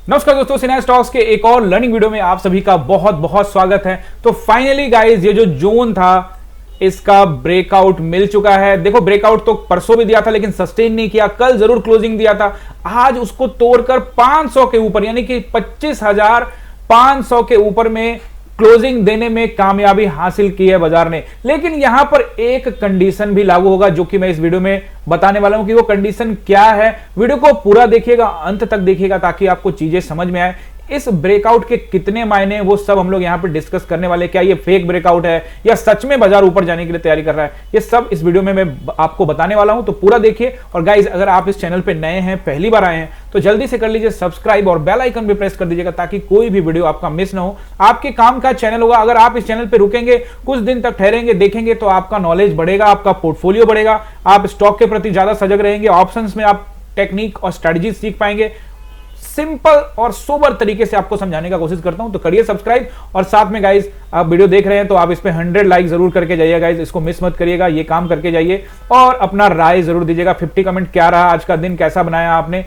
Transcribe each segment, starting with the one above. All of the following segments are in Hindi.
नमस्कार दोस्तों, सिन्हा स्टॉक्स के एक और लर्निंग वीडियो में आप सभी का बहुत बहुत स्वागत है। तो फाइनली गाइस, ये जो जोन था इसका ब्रेकआउट मिल चुका है। देखो, ब्रेकआउट तो परसों भी दिया था लेकिन सस्टेन नहीं किया, कल जरूर क्लोजिंग दिया था। आज उसको तोड़कर 500 के ऊपर यानी कि 25,500 के ऊपर में क्लोजिंग देने में कामयाबी हासिल की है बाजार ने। लेकिन यहां पर एक कंडीशन भी लागू होगा जो कि मैं इस वीडियो में बताने वाला हूं कि वो कंडीशन क्या है। वीडियो को पूरा देखिएगा, अंत तक देखिएगा ताकि आपको चीजें समझ में आए। इस ब्रेकआउट के कितने मायने वो सब हम लोग यहां पे डिस्कस करने वाले। क्या ये फेक ब्रेकआउट है या सच में बाजार ऊपर जाने के लिए तैयारी कर रहा है, ये सब इस वीडियो में मैं आपको बताने वाला हूं। तो पूरा देखिए। और गाइस, अगर आप इस चैनल पे नए हैं, पहली बार आए हैं, तो जल्दी से कर लीजिए सब्सक्राइब और बेल आइकन भी प्रेस कर दीजिएगा ताकि कोई भी वीडियो आपका मिस ना हो। आपके काम का चैनल होगा। अगर आप इस चैनल पे रुकेंगे, कुछ दिन तक ठहरेंगे, देखेंगे, तो आपका नॉलेज बढ़ेगा, आपका पोर्टफोलियो बढ़ेगा, आप स्टॉक के प्रति ज्यादा सजग रहेंगे, ऑप्शंस में आप टेक्निक और स्ट्रेटजी सीख पाएंगे। सिंपल और सोबर तरीके से आपको समझाने का कोशिश करता हूं। तो करिए सब्सक्राइब। और साथ में गाइस, आप वीडियो देख रहे हैं तो आप इस पे 100 लाइक जरूर करके जाइएगा गाइस, इसको मिस मत करिएगा, ये काम करके जाइए। और अपना राय जरूर दीजिएगा। 50 कमेंट क्या रहा, आज का दिन कैसा बनाया आपने,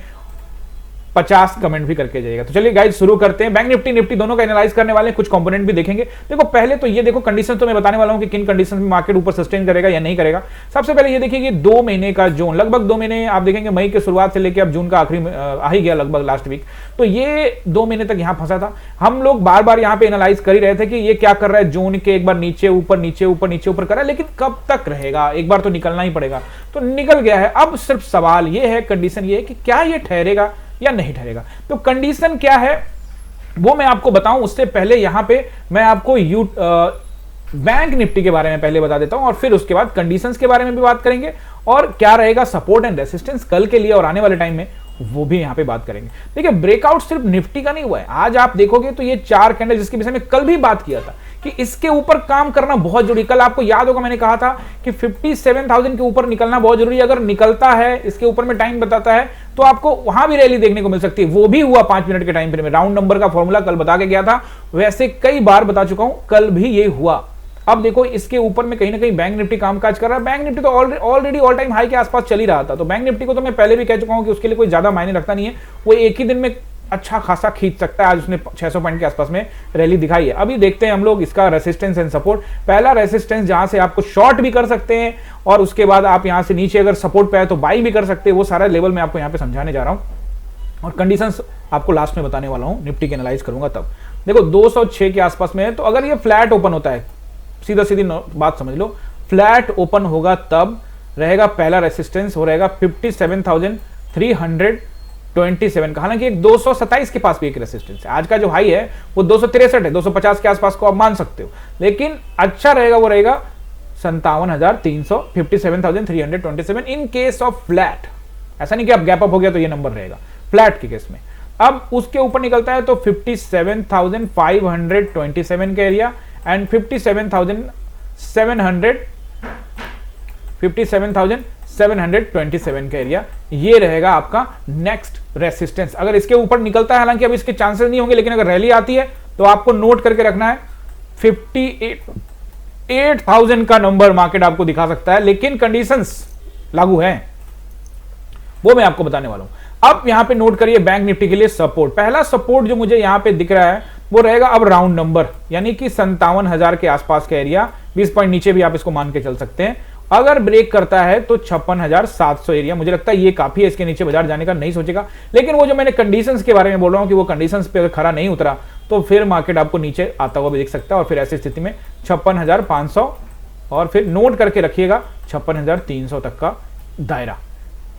50 कमेंट भी करके जाइएगा। तो चलिए गाइस, शुरू करते हैं। बैंक निफ्टी दोनों का एनालाइज करने वाले हैं, कुछ कंपोनेंट भी देखेंगे। देखो, पहले तो ये देखो, कंडीशन तो मैं बताने वाला हूं कि किन कंडीशन में मार्केट ऊपर सस्टेन करेगा या नहीं करेगा। सबसे पहले ये देखिए कि 2 महीने का जोन, लगभग 2 महीने आप देखेंगे, मई के शुरुआत से लेकर अब जून का आखिरी आ ही गया लगभग लास्ट वीक। तो ये 2 महीने तक यहां फंसा था। हम लोग बार बार यहां पे एनालाइज कर ही रहे थे कि ये क्या कर रहा है, जोन के एक बार नीचे ऊपर नीचे ऊपर नीचे ऊपर कर रहा है, लेकिन कब तक रहेगा, एक बार तो निकलना ही पड़ेगा। तो निकल गया है। अब सिर्फ सवाल ये है, कंडीशन ये है कि क्या ये ठहरेगा या नहीं ठहरेगा। तो कंडीशन क्या है वो मैं आपको बताऊं, उससे पहले यहां पे मैं आपको बैंक निफ्टी के बारे में पहले बता देता हूं और फिर उसके बाद कंडीशंस के बारे में भी बात करेंगे और क्या रहेगा सपोर्ट एंड रेसिस्टेंस कल के लिए और आने वाले टाइम में, वो भी यहां पे बात करेंगे। देखिए, ब्रेकआउट सिर्फ निफ्टी का नहीं हुआ है। आज आप देखोगे तो ये 4 कैंडल, जिसके विषय में कल भी बात किया था कि इसके ऊपर काम करना बहुत जरूरी। कल आपको याद होगा मैंने कहा था कि 57,000 के ऊपर निकलना बहुत जरूरी है। अगर निकलता है, इसके ऊपर में टाइम बताता है, तो आपको वहां भी रैली देखने को मिल सकती है। वो भी हुआ 5 मिनट के टाइम फ्रेम में। राउंड नंबर का फॉर्मूला कल बता के गया था, वैसे कई बार बता चुका हूं, कल भी ये हुआ। अब देखो, इसके ऊपर में कहीं ना कहीं बैंक निफ्टी कामकाज कर रहा है। बैंक निफ्टी तो ऑलरेडी ऑल टाइम हाई के आसपास चल ही रहा था। तो बैंक निफ्टी को तो मैं पहले भी कह चुका हूं कि उसके लिए कोई ज्यादा मायने रखता नहीं है। वो एक ही दिन में अच्छा खासा खींच सकता है। आज उसने 600 पॉइंट के आसपास में रैली दिखाई है। अभी देखते हैं हम लोग इसका रेसिस्टेंस एंड सपोर्ट। पहला रेसिस्टेंस जहां से आपको शॉर्ट भी कर सकते हैं और उसके बाद आप यहां से नीचे अगर सपोर्ट पे आए तो बाई भी कर सकते हैं। वो सारा लेवल मैं आपको यहां पे समझाने जा रहा हूं और कंडीशंस आपको लास्ट में बताने वाला हूं। निफ्टी के एनालाइज करूंगा तब। देखो, 206 के आसपास में है। तो अगर ये फ्लैट ओपन होता है, सीधा सीधी बात समझ लो, फ्लैट ओपन होगा तब रहेगा पहला रेसिस्टेंस, हो रहेगा 57,327 का। हालांकि 227 के पास भी एक रेसिस्टेंस है। आज का जो हाई है वो 263 है, 250 के आसपास को आप मान सकते हो। लेकिन अच्छा रहेगा, वो रहेगा 57,300, 57,327 इन केस ऑफ फ्लैट। ऐसा नहीं कि आप गैप अप हो गया तो ये नंबर रहेगा, फ्लैट के केस में। अब उसके ऊपर निकलता है तो 57,527 का एरिया एंड 57,727 का एरिया, ये रहेगा आपका नेक्स्ट रेसिस्टेंस। अगर इसके ऊपर निकलता है, हालांकि अब इसके चांसेस नहीं होंगे, लेकिन अगर रैली आती है तो आपको नोट करके रखना है 58,000 का नंबर मार्केट आपको दिखा सकता है। लेकिन कंडीशंस लागू हैं, वो मैं आपको बताने वाला हूं। अब यहां पे नोट करिए बैंक निफ्टी के लिए सपोर्ट। पहला सपोर्ट जो मुझे यहां पे दिख रहा है वो रहेगा अब राउंड नंबर, यानी कि 57,000 के आसपास का एरिया, 20 पॉइंट नीचे भी आप इसको मान के चल सकते हैं। अगर ब्रेक करता है तो 56,700 एरिया, मुझे लगता है ये काफी है, इसके नीचे बाजार जाने का नहीं सोचेगा। लेकिन वो जो मैंने कंडीशंस के बारे में बोल रहा हूं कि वो कंडीशंस पे अगर खरा नहीं उतरा तो फिर मार्केट आपको नीचे आता हुआ भी दिख सकता है। और फिर ऐसी स्थिति में 56,500 और फिर नोट करके रखिएगा 56,300 तक का दायरा।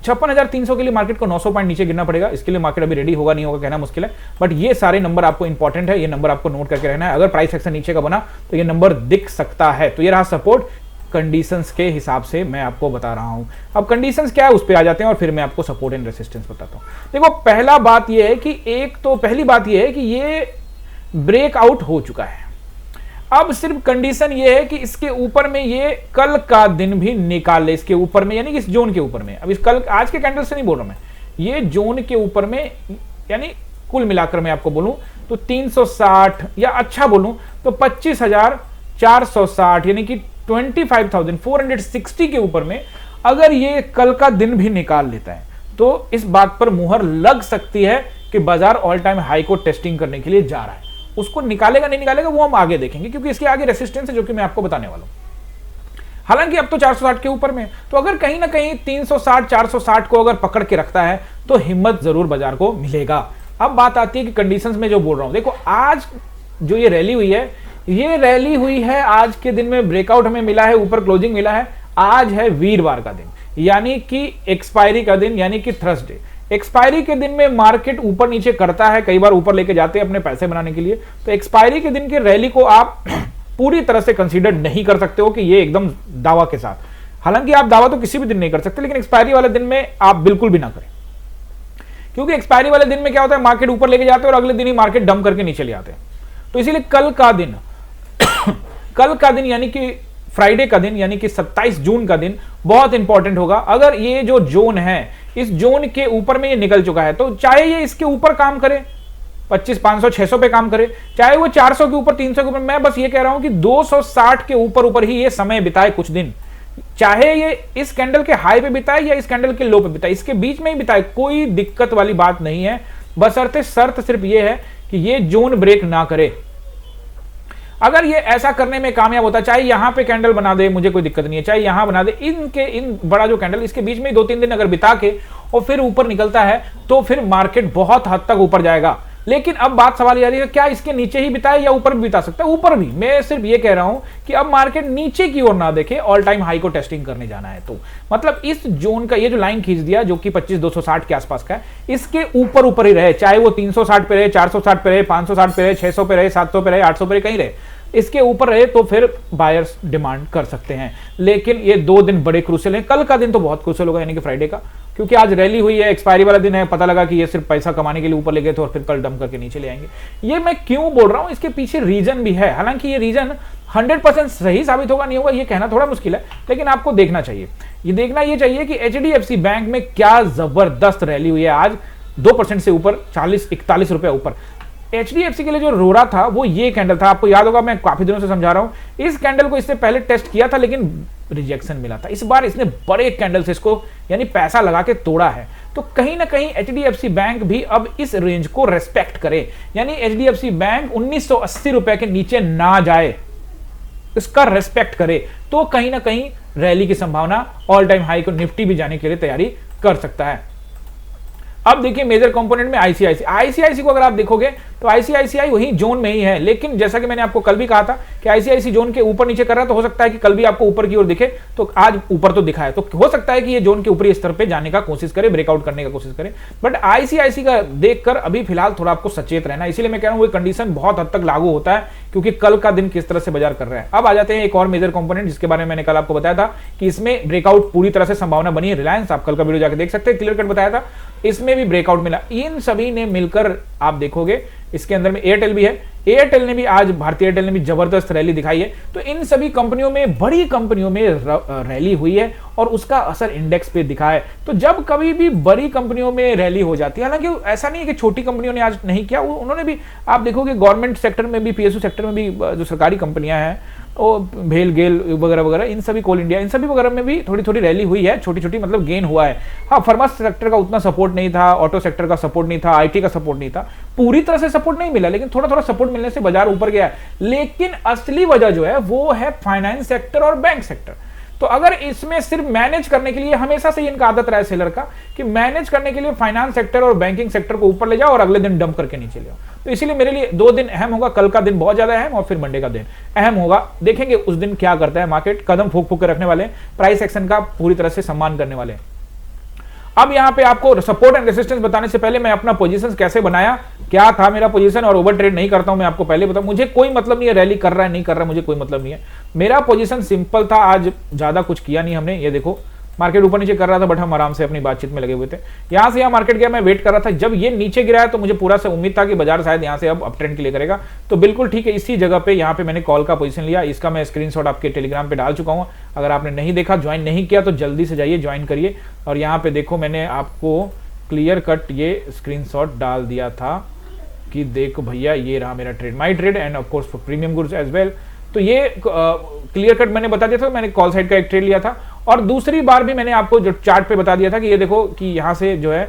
56,300 के लिए मार्केट को 900 पॉइंट नीचे गिरना पड़ेगा। इसके लिए मार्केट अभी रेडी होगा नहीं होगा कहना मुश्किल है, बट ये सारे नंबर आपको इंपॉर्टेंट है, ये नंबर आपको नोट करके रहना है। अगर प्राइस एक्शन नीचे का बना तो ये नंबर दिख सकता है। तो ये रहा सपोर्ट, कंडीशंस के हिसाब से मैं आपको बता रहा हूं। अब कंडीशंस क्या है उस पर आ जाते हैं और फिर मैं आपको सपोर्ट एंड रेसिस्टेंस बताता हूं। देखो, पहला बात ये है कि पहली बात ये है कि ये ब्रेकआउट हो चुका है। अब सिर्फ कंडीशन ये है कि इसके ऊपर में ये कल का दिन भी निकाल ले, इसके ऊपर में, यानी कि इस जोन के ऊपर में। अब इस कल आज के कैंडल से नहीं बोल रहा मैं, ये जोन के ऊपर में, यानी कुल मिलाकर मैं आपको बोलूं तो 360 या अच्छा बोलूं तो 25,460 यानी कि 25,460 के ऊपर में अगर ये कल का दिन भी निकाल लेता है तो इस बात पर मुहर लग सकती है कि बाजार ऑल टाइम हाई को टेस्टिंग करने के लिए जा रहा है। उसको निकालेगा नहीं निकालेगा वो हम आगे देखेंगे, क्योंकि इसके आगे रेसिस्टेंस है जो कि मैं आपको बताने वाला हूं। हालांकि अब तो 460 के ऊपर में, तो अगर कहीं ना कहीं 360 460 को अगर पकड़ के रखता है तो हिम्मत जरूर बाजार को मिलेगा। अब बात आती है कि कंडीशंस में जो बोल रहा हूं, देखो आज जो ये रैली हुई है, ये रैली हुई है आज के दिन में ब्रेकआउट हमें मिला है, ऊपर क्लोजिंग मिला है। आज है वीरवार का दिन, यानी कि एक्सपायरी का दिन, यानी कि थर्सडे। एक्सपायरी के दिन में मार्केट ऊपर नीचे करता है, कई बार ऊपर लेके जाते हैं अपने पैसे बनाने के लिए। तो एक्सपायरी के दिन की रैली को आप पूरी तरह से कंसीडर नहीं कर सकते हो कि ये एकदम दावा के साथ, हालांकि आप दावा तो किसी भी दिन नहीं कर सकते, लेकिन एक्सपायरी वाले दिन में आप बिल्कुल भी ना करें, क्योंकि एक्सपायरी वाले दिन में क्या होता है, मार्केट ऊपर लेके जाते हैं और अगले दिन ही मार्केट डंप करके नीचे ले आते हैं। तो इसीलिए कल का दिन कल का दिन यानी कि फ्राइडे का दिन, यानी कि 27 जून का दिन बहुत इंपॉर्टेंट होगा। अगर ये जो जोन है, इस जोन के ऊपर में ये निकल चुका है, तो चाहे ये इसके ऊपर काम करे 25 500 600 पे काम करे, चाहे वो 400 के ऊपर 300 के ऊपर, मैं बस ये कह रहा हूं कि 260 के ऊपर ही ये समय बिताए कुछ दिन, चाहे ये इस कैंडल के हाई पे बिताए या इस कैंडल के लो पे बिताए, इसके बीच में ही बिताए, कोई दिक्कत वाली बात नहीं है। बशर्ते शर्त सिर्फ ये है कि ये जोन ब्रेक ना करे। अगर ये ऐसा करने में कामयाब होता, चाहे यहां पे कैंडल बना दे, मुझे कोई दिक्कत नहीं है, चाहे यहां बना दे, इन बड़ा जो कैंडल इसके बीच में 2-3 दिन अगर बिता के और फिर ऊपर निकलता है तो फिर मार्केट बहुत हद तक ऊपर जाएगा। लेकिन अब बात सवाल ये आ रही है, क्या इसके नीचे ही बिताए या ऊपर भी बिता सकता है? ऊपर भी। मैं सिर्फ ये कह रहा हूं कि अब मार्केट नीचे की ओर ना देखे, ऑल टाइम हाई को टेस्टिंग करने जाना है। तो मतलब इस जोन का ये जो लाइन खींच दिया जो कि 25,260 के आसपास का है, इसके ऊपर ही रहे, चाहे वो 360 पे रहे, 460 पे रहे, 560 पे रहे, 600 पे रहे, 700 पे रहे, 800 पे रहे, कहीं रहे, इसके ऊपर रहे तो फिर बायर्स डिमांड कर सकते हैं। लेकिन ये 2 दिन बड़े क्रूशियल हैं। कल का दिन तो बहुत क्रूशियल होगा, यानी कि फ्राइडे का, क्योंकि आज रैली हुई है, एक्सपायरी वाला दिन है, पता लगा कि ये सिर्फ पैसा कमाने के लिए ऊपर ले गए थे और फिर कल डंप करके नीचे ले आएंगे। ये मैं क्यों बोल रहा हूं, इसके पीछे रीजन भी है। हालांकि ये रीजन 100% सही साबित होगा नहीं होगा ये कहना थोड़ा मुश्किल है, लेकिन आपको देखना चाहिए। ये देखना ये चाहिए कि एचडीएफसी बैंक में क्या जबरदस्त रैली हुई है आज, 2% से ऊपर, 40-41 रुपए ऊपर। एचडीएफसी के लिए जो रोड़ा था वो ये कैंडल था, आपको याद होगा, मैं काफी दिनों से समझा रहा हूं। इस कैंडल को इससे पहले टेस्ट किया था लेकिन रिजेक्शन मिला था। इस बार इसने बड़े कैंडल से इसको यानी पैसा लगा के तोड़ा है। तो कहीं ना कहीं एचडीएफसी बैंक भी अब इस रेंज को रेस्पेक्ट करे, यानी एचडीएफसी बैंक 1980 रुपए के नीचे ना जाए, इसका रेस्पेक्ट करे, तो कहीं ना कहीं रैली की संभावना, ऑल टाइम हाई को निफ्टी भी जाने के लिए तैयारी कर सकता है। अब देखिए मेजर कंपोनेंट में आईसीआईसी को अगर आप देखोगे तो आईसीआईसीआई वही जोन में ही है, लेकिन जैसा कि मैंने आपको कल भी कहा था कि आईसीआईसी जोन के ऊपर नीचे कर रहा है, तो हो सकता है कि कल भी आपको ऊपर की ओर दिखे। तो आज ऊपर तो दिखा है, तो हो सकता है कि ये जोन के ऊपरी स्तर पे जाने का कोशिश करे, ब्रेकआउट करने का कोशिश करे। बट आईसीआईसी का देखकर अभी फिलहाल थोड़ा आपको सचेत रहना, इसीलिए मैं कह रहा हूं वो कंडीशन बहुत हद तक लागू होता है, क्योंकि कल का दिन किस तरह से बाजार कर रहा है। अब आ जाते हैं एक और मेजर कंपोनेंट जिसके बारे में मैंने कल आपको बताया था कि इसमें ब्रेकआउट पूरी तरह से संभावना बनी है। रिलायंस, आप कल का वीडियो जाकर देख सकते हैं, क्लियर कट बताया था, इसमें भी ब्रेकआउट मिला। इन सभी ने मिलकर आप देखोगे इसके अंदर में एयरटेल भी है, एयरटेल ने भी आज, भारतीय एयरटेल ने भी जबरदस्त रैली दिखाई है। तो इन सभी कंपनियों में, बड़ी कंपनियों में रैली हुई है और उसका असर इंडेक्स पे दिखा है। तो जब कभी भी बड़ी कंपनियों में रैली हो जाती है, हालांकि ऐसा नहीं है कि छोटी कंपनियों ने आज नहीं किया, उन्होंने भी, आप देखोगे गवर्नमेंट सेक्टर में भी, पीएसयू सेक्टर में भी, जो सरकारी कंपनियां हैं, भेल गेल वगैरह वगैरह, इन सभी, कोल इंडिया, इन सभी वगैरह में भी थोड़ी थोड़ी रैली हुई है, छोटी छोटी, मतलब गेन हुआ है। हाँ, फार्मा सेक्टर का उतना सपोर्ट नहीं था, ऑटो सेक्टर का सपोर्ट नहीं था, आईटी का सपोर्ट नहीं था, पूरी तरह से सपोर्ट नहीं मिला, लेकिन थोड़ा थोड़ा सपोर्ट मिलने से बाजार ऊपर गया है। लेकिन असली वजह जो है वो है फाइनेंस सेक्टर और बैंक सेक्टर। तो अगर इसमें सिर्फ मैनेज करने के लिए, हमेशा से इनका आदत रहा है सेलर का कि मैनेज करने के लिए फाइनेंस सेक्टर और बैंकिंग सेक्टर को ऊपर ले जाओ और अगले दिन डंप करके नीचे ले आओ। तो इसीलिए मेरे लिए 2 दिन अहम होगा, कल का दिन बहुत ज्यादा अहम और फिर मंडे का दिन अहम होगा। देखेंगे उस दिन क्या करता है मार्केट, कदम फूक फूक के रखने वाले, प्राइस एक्शन का पूरी तरह से सम्मान करने वाले। अब यहां पे आपको सपोर्ट एंड रेजिस्टेंस बताने से पहले मैं अपना पोजीशन कैसे बनाया, क्या था मेरा पोजीशन, और ओवर ट्रेड नहीं करता हूं, मैं आपको पहले बताऊं। मुझे कोई मतलब नहीं है रैली कर रहा है नहीं कर रहा है, मुझे कोई मतलब नहीं है। मेरा पोजीशन सिंपल था, आज ज्यादा कुछ किया नहीं हमने। ये देखो मार्केट ऊपर नीचे कर रहा था, बट हम आराम से अपनी बातचीत में लगे हुए थे। यहां से यहां मार्केट गया, मैं वेट कर रहा था, जब ये नीचे गिरा है तो मुझे पूरा से उम्मीद था कि बाजार शायद यहां से अब अप ट्रेंड के लिए करेगा। तो बिल्कुल ठीक है, इसी जगह पे यहां पे मैंने कॉल का पोजीशन लिया। इसका मैं स्क्रीनशॉट आपके टेलीग्राम पे डाल चुका हूं, अगर आपने नहीं देखा, ज्वाइन नहीं किया तो जल्दी से जाइए, ज्वाइन करिए। और यहाँ पे देखो मैंने आपको क्लियर कट ये स्क्रीनशॉट डाल दिया था कि देखो भैया ये रहा मेरा trade, my trade, and of course for premium goods as well. तो ये क्लियर कट मैंने बता दिया था, मैंने कॉल साइड का एक ट्रेड लिया था। और दूसरी बार भी मैंने आपको जो चार्ट पे बता दिया था कि ये देखो कि यहाँ से जो है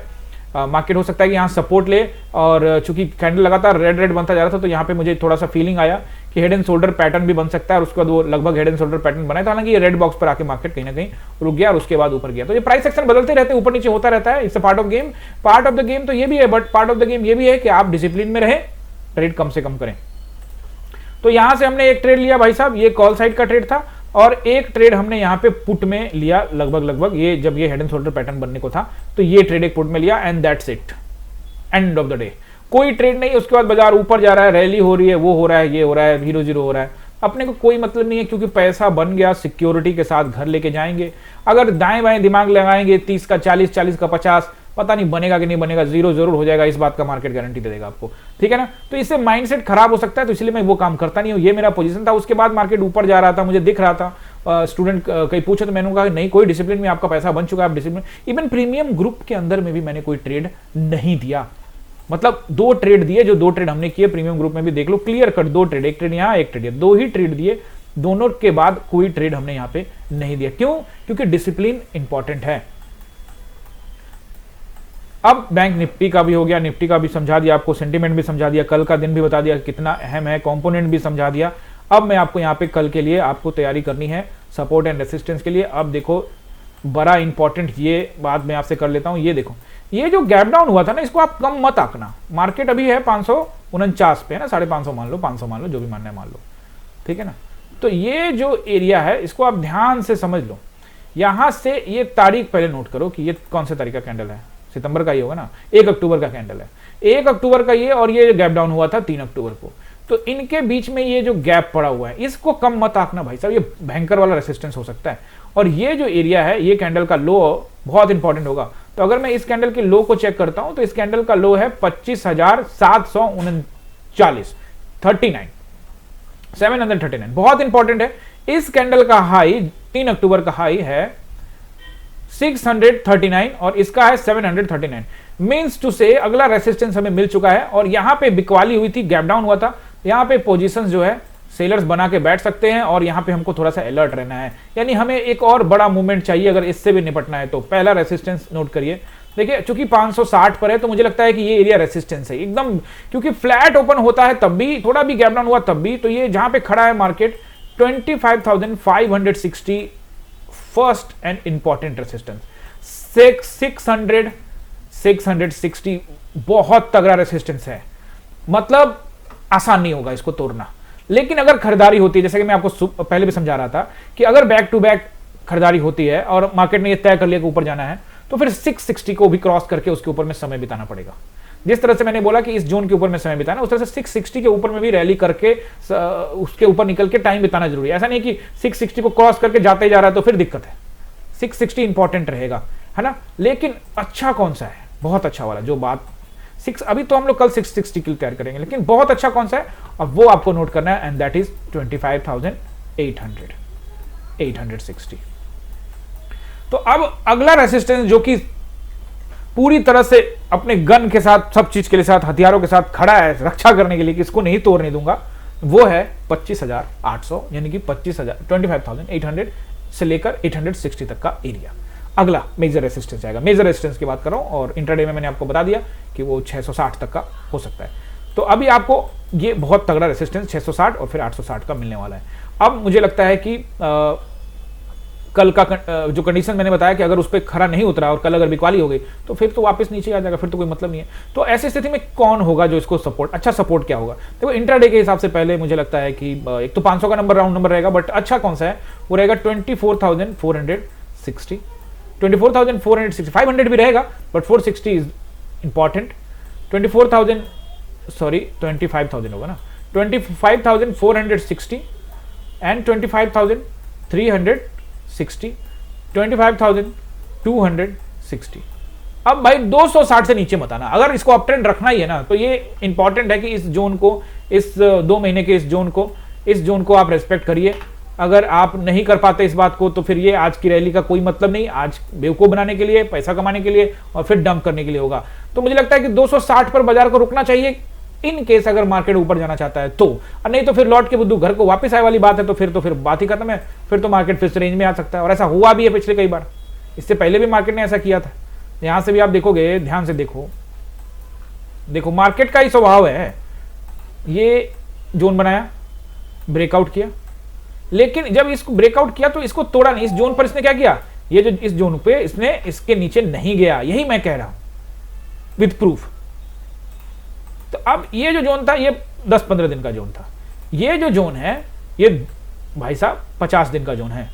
मार्केट हो सकता है कि यहाँ सपोर्ट ले, और चूंकि कैंडल लगातार रेड रेड बनता जा रहा था तो यहाँ पे मुझे थोड़ा सा फीलिंग आया कि हेड एंड शोल्डर पैटर्न भी बन सकता है, और उसके बाद वो लगभग हेड एंड शोल्डर पैटर्न बनाया था। हालांकि ये रेड बॉक्स पर आके मार्केट कहीं ना कहीं रुक गया और उसके बाद ऊपर गया। तो ये प्राइस एक्शन बदलते रहते हैं, ऊपर नीचे होता रहता है, it's a part of game. Part of the game तो ये भी है, but part of the game ये भी है कि आप डिसिप्लिन में रहे, ट्रेड कम से कम करें। तो यहां से हमने एक ट्रेड लिया भाई साहब, ये कॉल साइड का ट्रेड था, और एक ट्रेड हमने यहां पे पुट में लिया लगभग ये जब ये हेड एंड शोल्डर पैटर्न बनने को था, तो ये ट्रेड एक पुट में लिया, and that's it, end of the day. कोई ट्रेड नहीं, उसके बाद बाजार ऊपर जा रहा है, रैली हो रही है, वो हो रहा है, ये हो रहा है, 0-0 हो रहा है, अपने को कोई मतलब नहीं है, क्योंकि पैसा बन गया, सिक्योरिटी के साथ घर लेके जाएंगे। अगर दाएं बाएं दिमाग लगाएंगे, 30 का 40, 40 का 50, पता नहीं बनेगा कि नहीं बनेगा, 0 जरूर हो जाएगा, इस बात का मार्केट गारंटी दे देगा आपको, ठीक है ना। तो इससे माइंडसेट खराब हो सकता है, तो इसलिए मैं वो काम करता नहीं हूं। ये मेरा पोजीशन था, उसके बाद मार्केट ऊपर जा रहा था, मुझे दिख रहा था, स्टूडेंट कहीं पूछे तो मैंने कहा नहीं, कोई डिसिप्लिन में आपका पैसा बन चुका है, आप डिसिप्लिन। इवन प्रीमियम ग्रुप के अंदर में भी मैंने कोई ट्रेड नहीं दिया, मतलब 2 ट्रेड दिए, जो 2 ट्रेड हमने किए प्रीमियम ग्रुप में भी देख लो, क्लियर कट 2 ट्रेड, एक ट्रेड यहाँ, एक ट्रेड, 2 ही ट्रेड दिए, दोनों के बाद कोई ट्रेड हमने यहां पे नहीं दिया। क्यों? क्योंकि डिसिप्लिन इंपॉर्टेंट है। अब बैंक निफ्टी का भी हो गया, निफ्टी का भी समझा दिया आपको, सेंटीमेंट भी समझा दिया, कल का दिन भी बता दिया कितना अहम है, कंपोनेंट भी समझा दिया। अब मैं आपको यहाँ पे कल के लिए आपको तैयारी करनी है सपोर्ट एंड रेसिस्टेंस के लिए। अब देखो बड़ा इंपॉर्टेंट ये बात मैं आपसे कर लेता हूं, ये देखो, ये जो गैप डाउन हुआ था ना, इसको आप कम मत आंकना। मार्केट अभी है 549 पे है ना, 550 मान लो, 500 मान लो, जो भी मानना है मान लो, ठीक है ना। तो ये जो एरिया है इसको आप ध्यान से समझ लो। यहां से ये तारीख पहले नोट करो कि ये कौन से तारीख का कैंडल है, सितंबर का ही होगा ना, 1 अक्टूबर का कैंडल है, 1 अक्टूबर का ये, और ये गैप डाउन हुआ था 3 अक्टूबर को। तो इनके बीच में ये जो गैप पड़ा हुआ है, इसको कम मत आंकना भाई साहब, ये भयंकर वाला रेसिस्टेंस हो सकता है। और ये जो एरिया है, ये कैंडल का लो बहुत इंपॉर्टेंट होगा। तो अगर मैं इस कैंडल के लो को चेक करता हूं, तो इस कैंडल का लो है 25,739, 739, बहुत इंपॉर्टेंट है। इस कैंडल का हाई 3 अक्टूबर का हाई है 639 और इसका है 739, मीन्स टू से अगला रेसिस्टेंस हमें मिल चुका है। और यहां पे बिकवाली हुई थी, गैप डाउन हुआ था, यहां पे पोजीशंस जो है सेलर्स बना के बैठ सकते हैं, और यहां पे हमको थोड़ा सा अलर्ट रहना है, यानी हमें एक और बड़ा मूवमेंट चाहिए अगर इससे भी निपटना है। तो पहला रेसिस्टेंस नोट करिए, देखिए चूंकि 560 पर है तो मुझे लगता है कि ये एरिया रेसिस्टेंस है एकदम, क्योंकि फ्लैट ओपन होता है तब भी, थोड़ा भी गैप डाउन हुआ तब भी। तो ये जहां पे खड़ा है market 25,560 first and important resistance, 660 बहुत तगड़ा रेसिस्टेंस है, मतलब आसान नहीं होगा इसको तोड़ना। लेकिन अगर खरीदारी होती है, जैसे कि मैं आपको पहले भी समझा रहा था कि अगर बैक टू बैक खरीदारी होती है और मार्केट ने ये तय कर लिया कि ऊपर जाना है, तो फिर 660 को भी क्रॉस करके उसके ऊपर में समय बिताना पड़ेगा। जिस तरह से मैंने बोला कि इस जोन के ऊपर में समय बिताना, उस तरह से 660 के ऊपर में भी रैली करके उसके ऊपर निकल के टाइम बिताना जरूरी है। ऐसा नहीं कि 660 को क्रॉस करके जाते ही जा रहा है तो फिर दिक्कत है। 660 इंपॉर्टेंट रहेगा, है ना। लेकिन अच्छा कौन सा है, बहुत अच्छा वाला जो बात 6, अभी तो हम लोग कल 660 के लिए तैयार करेंगे, लेकिन बहुत अच्छा कौन सा है अब वो आपको नोट करना है, एंड दैट इज 25,860। तो अब अगला रेसिस्टेंस जो कि पूरी तरह से अपने गन के साथ, सब चीज के साथ, हथियारों के साथ खड़ा है रक्षा करने के लिए कि इसको नहीं तोड़ने दूंगा, वो है 25,800, यानी कि 25,800 से लेकर 860 तक का एरिया अगला मेजर रेसिस्टेंस आएगा। मेजर रेसिस्टेंस की बात कर रहा हूं, और इंट्राडे में मैंने आपको बता दिया कि वो 660 तक का हो सकता है। तो अभी आपको ये बहुत तगड़ा रेसिस्टेंस 660 और फिर 860 का मिलने वाला है। अब मुझे लगता है कि कल का जो कंडीशन मैंने बताया कि अगर उस पर खरा नहीं उतरा और कल अगर बिकवाली हो गई तो फिर तो वापस नीचे आ जाएगा, फिर तो कोई मतलब नहीं है। तो ऐसी स्थिति में कौन होगा जो इसको सपोर्ट, अच्छा सपोर्ट क्या होगा? देखो इंट्राडे के हिसाब से पहले मुझे लगता है कि एक तो 500 का नंबर राउंड नंबर रहेगा, बट अच्छा कौन सा है वो रहेगा 24,460, 24,460, 500 भी रहेगा बट 460 इज इंपॉर्टेंट। 25,000 होगा ना, 25,460 एंड 25,360, 25,260। अब भाई 260 से नीचे मत आना, अगर इसको अप ट्रेंड रखना ही है ना, तो ये इंपॉर्टेंट है कि इस जोन को, इस 2 महीने के इस जोन को आप रेस्पेक्ट करिए। अगर आप नहीं कर पाते इस बात को तो फिर ये आज की रैली का कोई मतलब नहीं, आज बेवकूफ बनाने के लिए, पैसा कमाने के लिए और फिर डंप करने के लिए होगा। तो मुझे लगता है कि 260 पर बाजार को रुकना चाहिए इन केस अगर मार्केट ऊपर जाना चाहता है तो, और नहीं तो फिर लौट के बुद्धू घर को वापस आए वाली बात है, तो फिर बात ही खत्म है, फिर तो मार्केट फिर से रेंज में आ सकता है। और ऐसा हुआ भी है पिछले कई बार, इससे पहले भी मार्केट ने ऐसा किया था। यहां से भी आप देखोगे, ध्यान से देखो, देखो मार्केट का ही स्वभाव है, ये जोन बनाया, ब्रेकआउट किया, लेकिन जब इसको ब्रेकआउट किया तो इसको तोड़ा नहीं, इस जोन पर इसने क्या किया, ये जो इस जोन पे इसने इसके नीचे नहीं गया, यही मैं कह रहा हूं विद प्रूफ। तो अब ये जो जोन था ये 10-15 दिन का जोन था, ये जो जोन है ये भाई साहब 50 दिन का जोन है,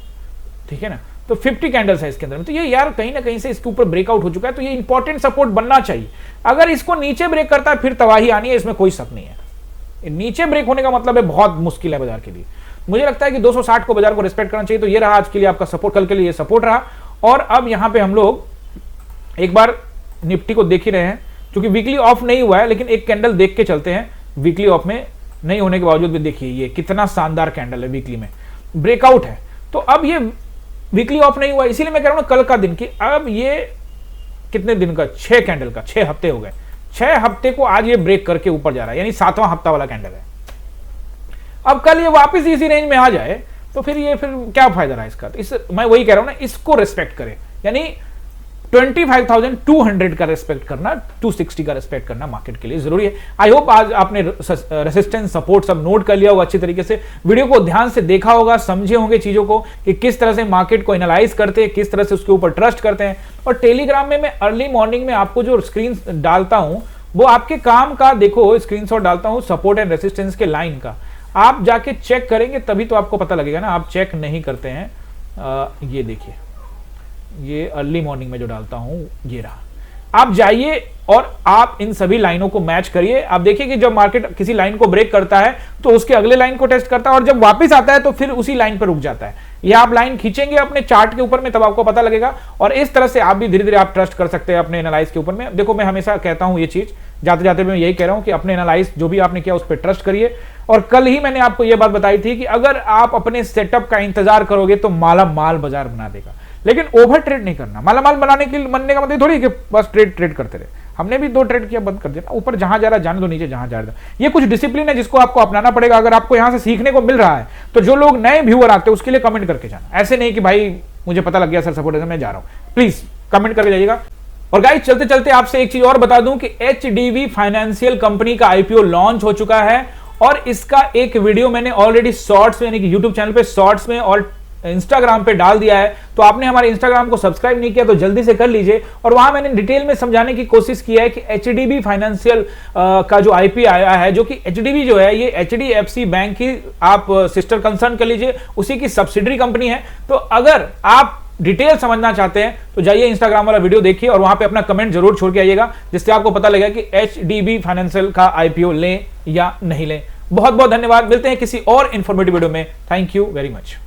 ठीक है ना। तो 50 कैंडल्स है इसके अंदर में, तो ये यार कहीं ना कहीं से इसके ऊपर ब्रेकआउट हो चुका है, तो ये इंपॉर्टेंट सपोर्ट बनना चाहिए। अगर इसको नीचे ब्रेक करता है फिर तबाही आनी है, इसमें कोई शक नहीं है। नीचे ब्रेक होने का मतलब है बहुत मुश्किल है बाजार के लिए। मुझे लगता है कि 260 को बाजार को रिस्पेक्ट करना चाहिए। तो ये रहा आज के लिए आपका सपोर्ट, कल के लिए ये सपोर्ट रहा। और अब यहां पे हम लोग एक बार निफ्टी को देख ही रहे हैं, क्योंकि वीकली ऑफ नहीं हुआ है, लेकिन एक कैंडल देख के चलते हैं। वीकली ऑफ में नहीं होने के बावजूद भी देखिए ये कितना शानदार कैंडल है, वीकली में ब्रेकआउट है। तो अब ये वीकली ऑफ नहीं हुआ, इसीलिए मैं कह रहा हूं कल का दिन कि अब ये कितने दिन का, 6 कैंडल का, 6 हफ्ते हो गए, 6 हफ्ते को आज ये ब्रेक करके ऊपर जा रहा है, यानी 7वां हफ्ता वाला कैंडल है। अब कल ये वापस इसी रेंज में आ जाए तो फिर क्या फायदा रहा इसका। तो मैं वही कह रहा हूं ना, इसको रिस्पेक्ट करें, यानी 25,200 का रिस्पेक्ट करना, 260 का रिस्पेक्ट करना मार्केट के लिए जरूरी है। आई होप आज आपने रेसिस्टेंस सपोर्ट सब नोट कर लिया होगा अच्छी तरीके से, वीडियो को ध्यान से देखा होगा, समझे होंगे चीजों को कि किस तरह से मार्केट को एनालाइज करते हैं, किस तरह से उसके ऊपर ट्रस्ट करते हैं। और टेलीग्राम में मैं अर्ली मॉर्निंग में आपको जो स्क्रीन डालता हूं वो आपके काम का, देखो स्क्रीनशॉट डालता हूं सपोर्ट एंड रेसिस्टेंस के लाइन का, आप जाके चेक करेंगे तभी तो आपको पता लगेगा ना। आप चेक नहीं करते हैं, ये देखिए, ये अर्ली मॉर्निंग में जो डालता हूं ये रहा, आप जाइए और आप इन सभी लाइनों को मैच करिए। आप देखिए कि जब मार्केट किसी लाइन को ब्रेक करता है तो उसके अगले लाइन को टेस्ट करता है, और जब वापस आता है तो फिर उसी लाइन पर रुक जाता है। ये आप लाइन खींचेंगे अपने चार्ट के ऊपर में, तब आपको पता लगेगा। और इस तरह से आप भी धीरे धीरे आप ट्रस्ट कर सकते हैं अपने एनालाइज के ऊपर में। देखो मैं हमेशा कहता हूं ये चीज, जाते जाते मैं यही कह रहा हूं कि अपने एनालाइज जो भी आपने किया उस पर ट्रस्ट करिए। और कल ही मैंने आपको यह बात बताई थी कि अगर आप अपने सेटअप का इंतजार करोगे तो माला माल बाजार बना देगा, लेकिन ओवर ट्रेड नहीं करना। माला माल बनने का मतलब थोड़ी कि बस ट्रेड करते रहे। हमने भी 2 ट्रेड किया, बंद कर दिया। ऊपर जहां जा रहा जाने दो, नीचे जहां जा रहा। ये कुछ डिसिप्लिन है जिसको आपको अपनाना पड़ेगा। अगर आपको यहां से सीखने को मिल रहा है तो जो लोग नए व्यूअर आते हैं उसके लिए कमेंट करके जाना, ऐसे नहीं कि भाई मुझे पता लग गया सर सपोर्ट है मैं जा रहा हूं। प्लीज कमेंट करके जाइएगा। और गाइस चलते चलते आपसे एक चीज और बता दूं कि HDB फाइनेंशियल कंपनी का IPO लॉन्च हो चुका है, और इसका एक वीडियो मैंने ऑलरेडी शॉर्ट्स में, यानी कि यूट्यूब चैनल पे शॉर्ट्स में और इंस्टाग्राम पे डाल दिया है। तो आपने हमारे इंस्टाग्राम को सब्सक्राइब नहीं किया तो जल्दी से कर लीजिए। और वहां मैंने डिटेल में समझाने की कोशिश की है कि HDB फाइनेंशियल का जो IP आया है, जो कि HDB जो है ये HDFC बैंक की आप सिस्टर कंसर्न कर लीजिए, उसी की सब्सिडरी कंपनी है। तो अगर आप डिटेल समझना चाहते हैं तो जाइए इंस्टाग्राम वाला वीडियो देखिए और वहां पे अपना कमेंट जरूर छोड़ के आइएगा, जिससे आपको पता लगेगा कि HDB फाइनेंशियल का IPO लें या नहीं लें। बहुत बहुत धन्यवाद, मिलते हैं किसी और इंफॉर्मेटिव वीडियो में। Thank you very much.